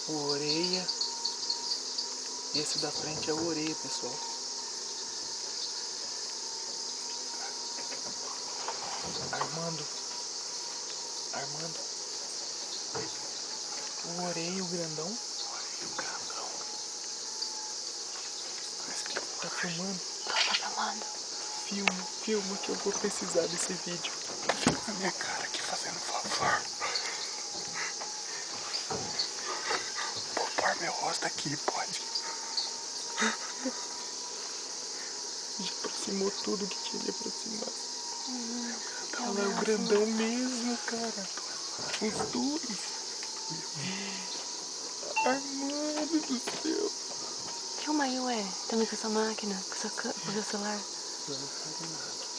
o Orelha. Esse da frente é o Orelha, pessoal. Armando. O Orelha, o grandão. Tá filmando? Tá filmando. Filma que eu vou precisar desse vídeo. Filma a minha cara aqui fazendo favor. Vou pôr meu rosto aqui, pode? Já aproximou tudo que tinha de aproximar. É Olha, é o grandão mesmo, cara. Os dois. Armando do céu. Filma aí, ué. Também com essa máquina, com o seu celular. Eu não quero nada.